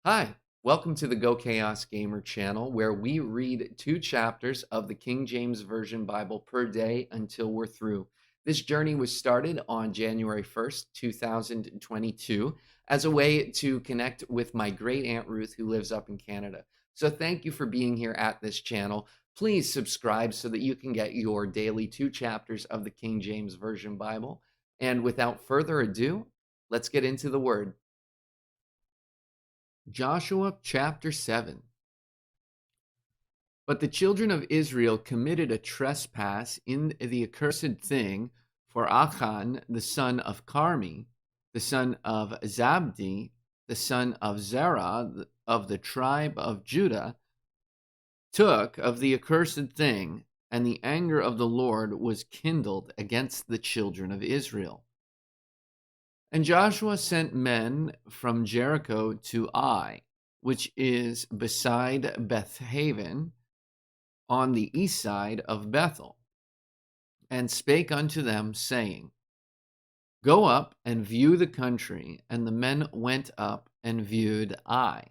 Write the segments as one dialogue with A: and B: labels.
A: Hi, welcome to the GoChaosGamer channel, where we read 2 chapters of the King James Version Bible per day until we're through. This journey was started on January 1st, 2022, as a way to connect with my great Aunt Ruth, who lives up in Canada. So thank you for being here at this channel. Please subscribe so that you can get your daily 2 chapters of the King James Version Bible. And without further ado, let's get into the Word. Joshua chapter 7. But the children of Israel committed a trespass in the accursed thing, for Achan, the son of Carmi, the son of Zabdi, the son of Zerah, of the tribe of Judah, took of the accursed thing, and the anger of the Lord was kindled against the children of Israel. And Joshua sent men from Jericho to Ai, which is beside Bethaven, on the east side of Bethel, and spake unto them, saying, Go up and view the country. And the men went up and viewed Ai.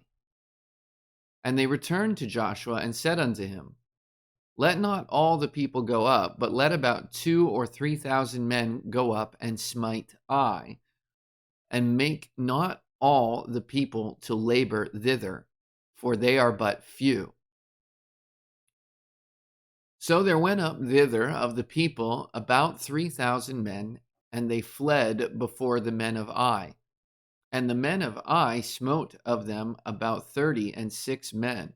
A: And they returned to Joshua and said unto him, Let not all the people go up, but let about 2,000 or 3,000 men go up and smite Ai, and make not all the people to labor thither, for they are but few. So there went up thither of the people about 3,000 men, and they fled before the men of Ai. And the men of Ai smote of them about 36 men.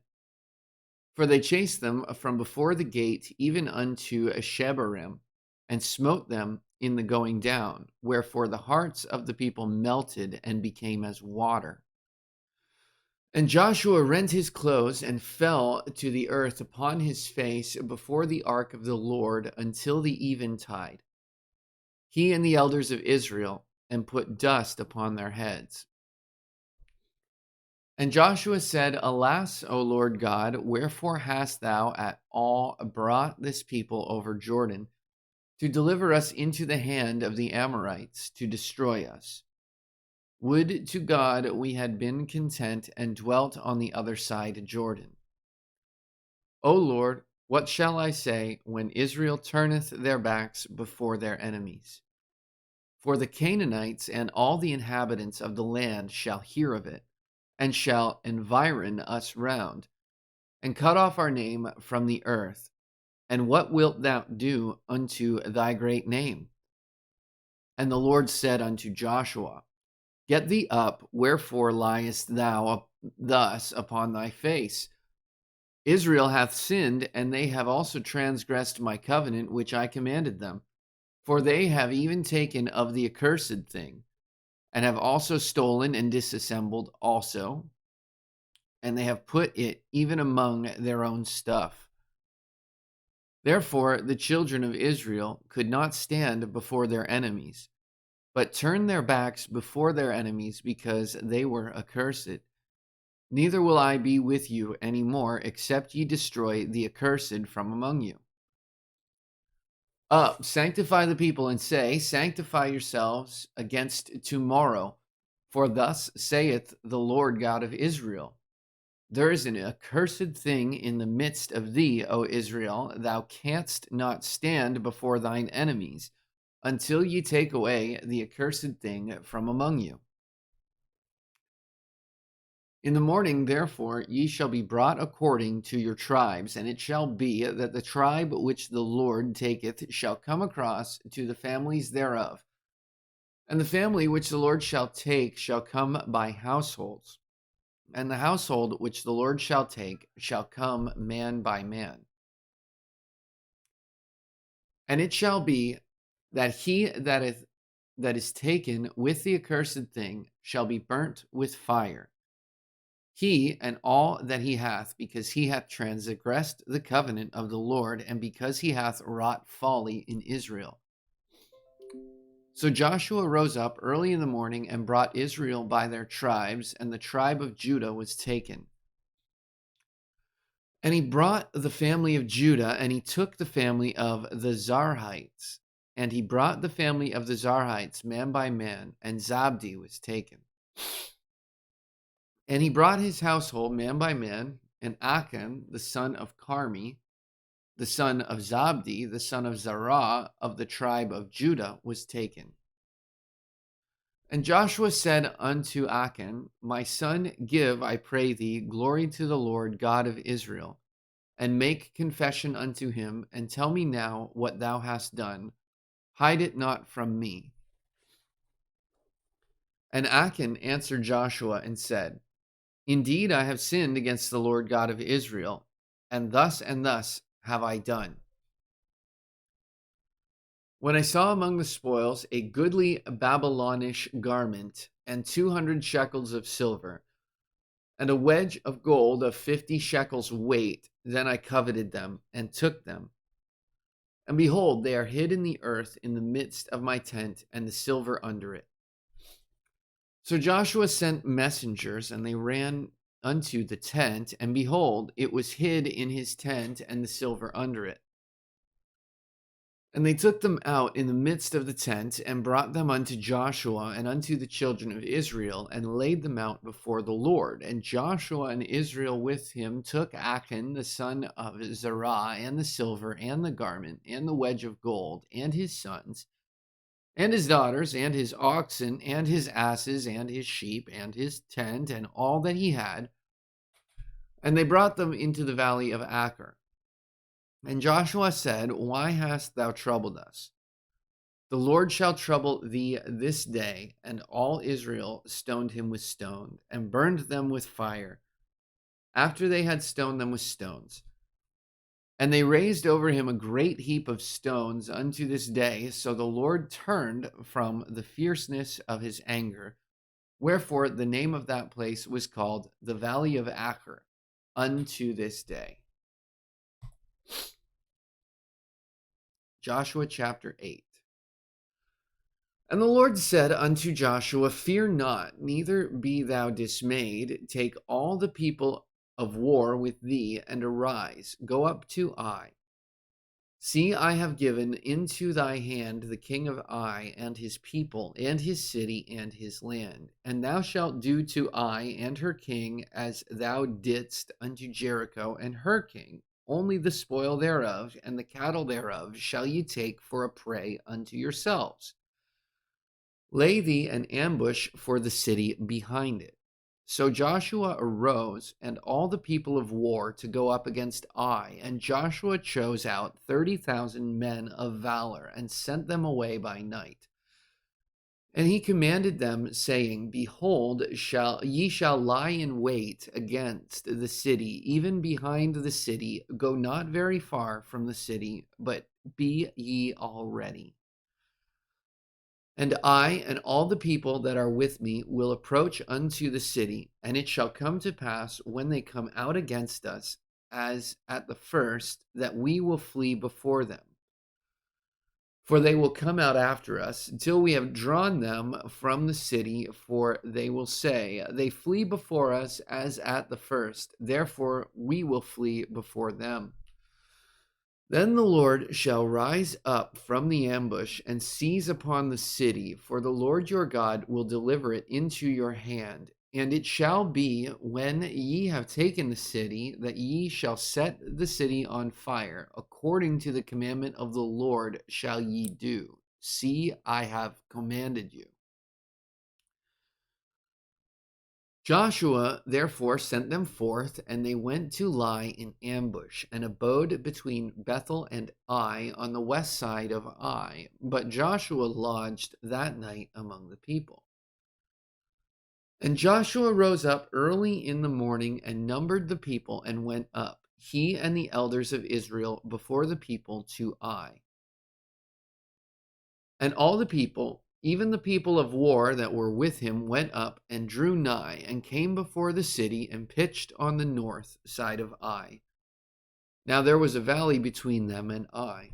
A: For they chased them from before the gate even unto Shebarim, and smote them in the going down, wherefore the hearts of the people melted and became as water. And Joshua rent his clothes and fell to the earth upon his face before the ark of the Lord until the eventide, he and the elders of Israel, and put dust upon their heads. And Joshua said, Alas, O Lord God, wherefore hast thou at all brought this people over Jordan, to deliver us into the hand of the Amorites, to destroy us? Would to God we had been content and dwelt on the other side of Jordan. O Lord, what shall I say when Israel turneth their backs before their enemies? For the Canaanites and all the inhabitants of the land shall hear of it, and shall environ us round, and cut off our name from the earth. And what wilt thou do unto thy great name? And the Lord said unto Joshua, Get thee up, wherefore liest thou thus upon thy face? Israel hath sinned, and they have also transgressed my covenant which I commanded them. For they have even taken of the accursed thing, and have also stolen and disassembled also, and they have put it even among their own stuff. Therefore the children of Israel could not stand before their enemies, but turned their backs before their enemies, because they were accursed. Neither will I be with you any more, except ye destroy the accursed from among you. Up, sanctify the people, and say, Sanctify yourselves against tomorrow. For thus saith the Lord God of Israel, There is an accursed thing in the midst of thee, O Israel. Thou canst not stand before thine enemies, until ye take away the accursed thing from among you. In the morning, therefore, ye shall be brought according to your tribes, and it shall be that the tribe which the Lord taketh shall come across to the families thereof. And the family which the Lord shall take shall come by households, and the household which the Lord shall take shall come man by man. And it shall be that he that is taken with the accursed thing shall be burnt with fire, he and all that he hath, because he hath transgressed the covenant of the Lord, and because he hath wrought folly in Israel. So Joshua rose up early in the morning and brought Israel by their tribes, and the tribe of Judah was taken. And he brought the family of Judah, and he took the family of the Zarhites. And he brought the family of the Zarhites man by man, and Zabdi was taken. And he brought his household man by man, and Achan, the son of Carmi, the son of Zabdi, the son of Zerah of the tribe of Judah, was taken. And Joshua said unto Achan, My son, give, I pray thee, glory to the Lord God of Israel, and make confession unto him, and tell me now what thou hast done. Hide it not from me. And Achan answered Joshua and said, Indeed, I have sinned against the Lord God of Israel, and thus have I done. When I saw among the spoils a goodly Babylonish garment, and 200 shekels of silver, and a wedge of gold of 50 shekels weight, then I coveted them, and took them. And behold, they are hid in the earth in the midst of my tent, and the silver under it. So Joshua sent messengers, and they ran unto the tent, and behold, it was hid in his tent, and the silver under it. And they took them out in the midst of the tent, and brought them unto Joshua and unto the children of Israel, and laid them out before the Lord. And Joshua and Israel with him took Achan the son of Zerah, and the silver, and the garment, and the wedge of gold, and his sons, and his daughters, and his oxen, and his asses, and his sheep, and his tent, and all that he had. And they brought them into the valley of Achor. And Joshua said, Why hast thou troubled us? The Lord shall trouble thee this day. And all Israel stoned him with stones, and burned them with fire, after they had stoned them with stones. And they raised over him a great heap of stones unto this day. So the Lord turned from the fierceness of his anger. Wherefore the name of that place was called the Valley of Achor unto this day. Joshua chapter 8. And the Lord said unto Joshua, Fear not, neither be thou dismayed. Take all the people of war with thee, and arise, go up to Ai. See, I have given into thy hand the king of Ai, and his people, and his city, and his land. And thou shalt do to Ai and her king as thou didst unto Jericho and her king. Only the spoil thereof and the cattle thereof shall ye take for a prey unto yourselves. Lay thee an ambush for the city behind it. So Joshua arose, and all the people of war, to go up against Ai. And Joshua chose out 30,000 men of valor, and sent them away by night. And he commanded them, saying, Behold, ye shall lie in wait against the city, even behind the city. Go not very far from the city, but be ye all ready. And I and all the people that are with me will approach unto the city, and it shall come to pass when they come out against us, as at the first, that we will flee before them. For they will come out after us until we have drawn them from the city, for they will say, They flee before us as at the first, therefore we will flee before them. Then the Lord shall rise up from the ambush and seize upon the city, for the Lord your God will deliver it into your hand. And it shall be, when ye have taken the city, that ye shall set the city on fire. According to the commandment of the Lord shall ye do. See, I have commanded you. Joshua therefore sent them forth, and they went to lie in ambush, and abode between Bethel and Ai on the west side of Ai. But Joshua lodged that night among the people. And Joshua rose up early in the morning, and numbered the people, and went up, he and the elders of Israel, before the people to Ai. And all the people, even the people of war that were with him, went up and drew nigh, and came before the city, and pitched on the north side of Ai. Now there was a valley between them and Ai.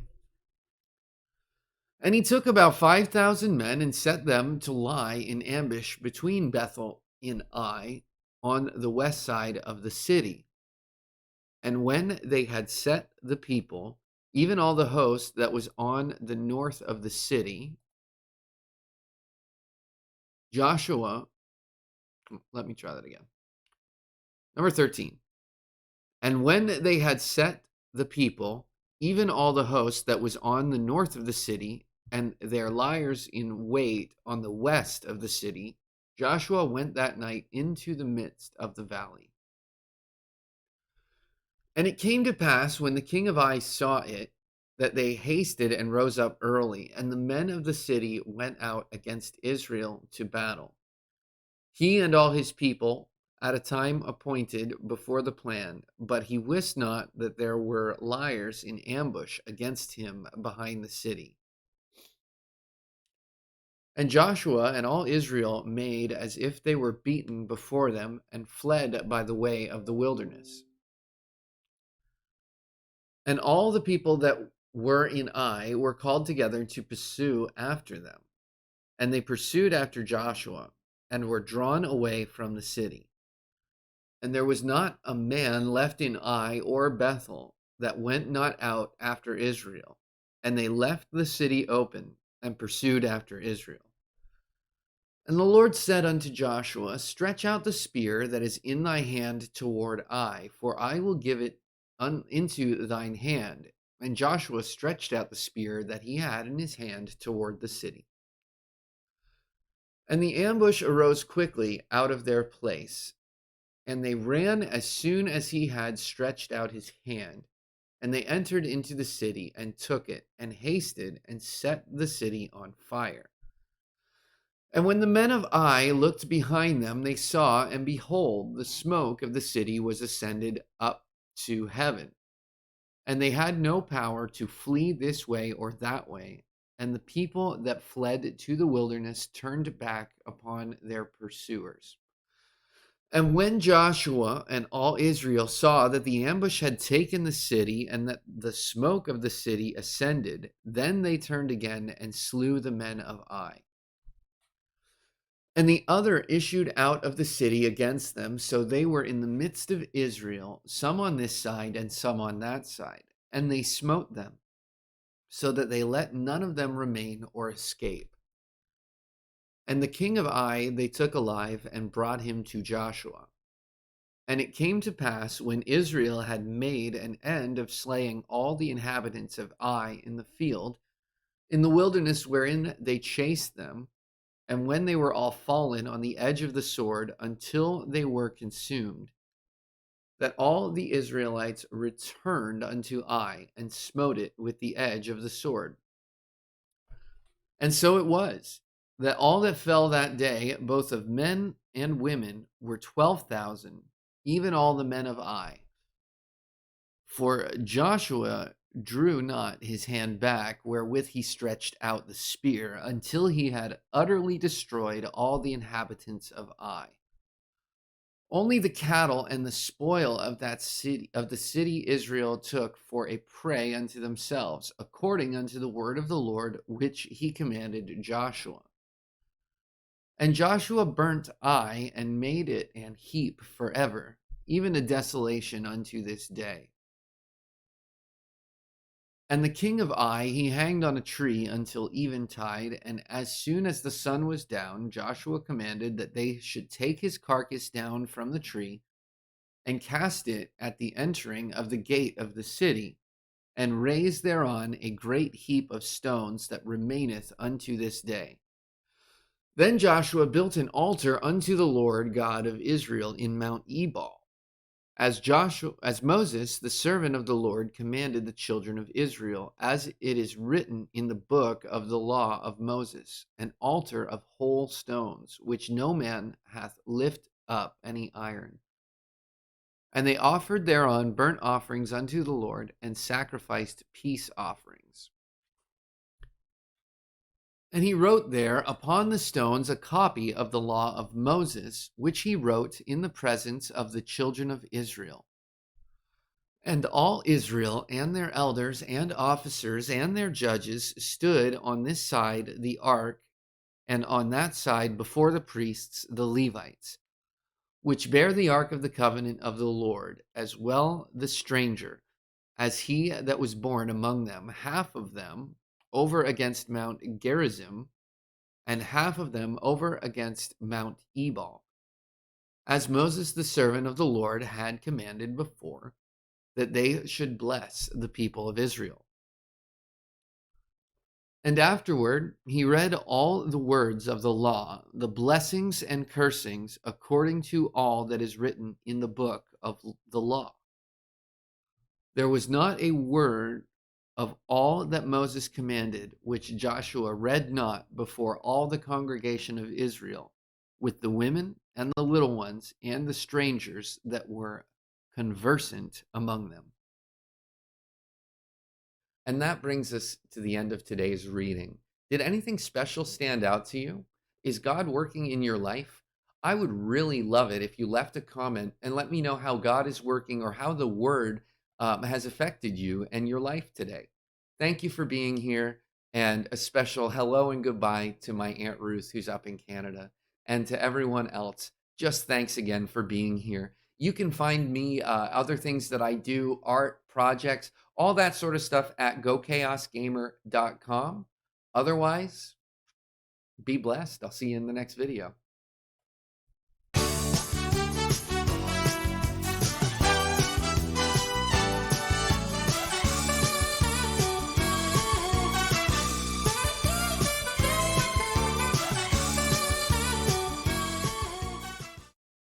A: And he took about 5,000 men, and set them to lie in ambush between Bethel and Ai, on the west side of the city. And when they had set the people, even all the host that was on the north of the city, Joshua, let me try that again. Number 13. And when they had set the people, even all the host that was on the north of the city, and their liers in wait on the west of the city, Joshua went that night into the midst of the valley. And it came to pass, when the king of Ai saw it, that they hasted and rose up early, and the men of the city went out against Israel to battle, he and all his people, at a time appointed before the plan. But he wist not that there were liers in ambush against him behind the city. And Joshua and all Israel made as if they were beaten before them, and fled by the way of the wilderness. And all the people that were in Ai were called together to pursue after them. And they pursued after Joshua, and were drawn away from the city. And there was not a man left in Ai or Bethel that went not out after Israel. And they left the city open, and pursued after Israel. And the Lord said unto Joshua, Stretch out the spear that is in thy hand toward Ai, for I will give it into thine hand. And Joshua stretched out the spear that he had in his hand toward the city. And the ambush arose quickly out of their place, and they ran as soon as he had stretched out his hand. And they entered into the city, and took it, and hasted, and set the city on fire. And when the men of Ai looked behind them, they saw, and behold, the smoke of the city was ascended up to heaven. And they had no power to flee this way or that way. And the people that fled to the wilderness turned back upon their pursuers. And when Joshua and all Israel saw that the ambush had taken the city, and that the smoke of the city ascended, then they turned again and slew the men of Ai. And the other issued out of the city against them, so they were in the midst of Israel, some on this side and some on that side. And they smote them, so that they let none of them remain or escape. And the king of Ai they took alive, and brought him to Joshua. And it came to pass, when Israel had made an end of slaying all the inhabitants of Ai in the field, in the wilderness wherein they chased them, and when they were all fallen on the edge of the sword until they were consumed, that all the Israelites returned unto Ai, and smote it with the edge of the sword. And so it was, that all that fell that day, both of men and women, were 12,000, even all the men of Ai. For Joshua drew not his hand back, wherewith he stretched out the spear, until he had utterly destroyed all the inhabitants of Ai. Only the cattle and the spoil of that city, of the city, Israel took for a prey unto themselves, according unto the word of the Lord, which he commanded Joshua. And Joshua burnt Ai, and made it an heap forever, even a desolation unto this day. And the king of Ai he hanged on a tree until eventide, and as soon as the sun was down, Joshua commanded that they should take his carcass down from the tree, and cast it at the entering of the gate of the city, and raise thereon a great heap of stones that remaineth unto this day. Then Joshua built an altar unto the Lord God of Israel in Mount Ebal, as Moses, the servant of the Lord, commanded the children of Israel, as it is written in the book of the law of Moses, an altar of whole stones, which no man hath lift up any iron. And they offered thereon burnt offerings unto the Lord, and sacrificed peace offerings. And he wrote there upon the stones a copy of the law of Moses, which he wrote in the presence of the children of Israel. And all Israel and their elders and officers and their judges stood on this side the ark, and on that side before the priests, the Levites, which bear the ark of the covenant of the Lord, as well the stranger as he that was born among them, half of them over against Mount Gerizim, and half of them over against Mount Ebal. as Moses, the servant of the Lord, had commanded before, that they should bless the people of Israel. And afterward, he read all the words of the law, the blessings and cursings, according to all that is written in the book of the law. There was not a word of all that Moses commanded, which Joshua read not before all the congregation of Israel, with the women and the little ones and the strangers that were conversant among them. And that brings us to the end of today's reading. Did anything special stand out to you? Is God working in your life? I would really love it if you left a comment and let me know how God is working or how the word has affected you and your life today. Thank you for being here. And a special hello and goodbye to my Aunt Ruth, who's up in Canada, and to everyone else. Just thanks again for being here. You can find me, other things that I do, art, projects, all that sort of stuff at GoChaosGamer.com. Otherwise, be blessed. I'll see you in the next video.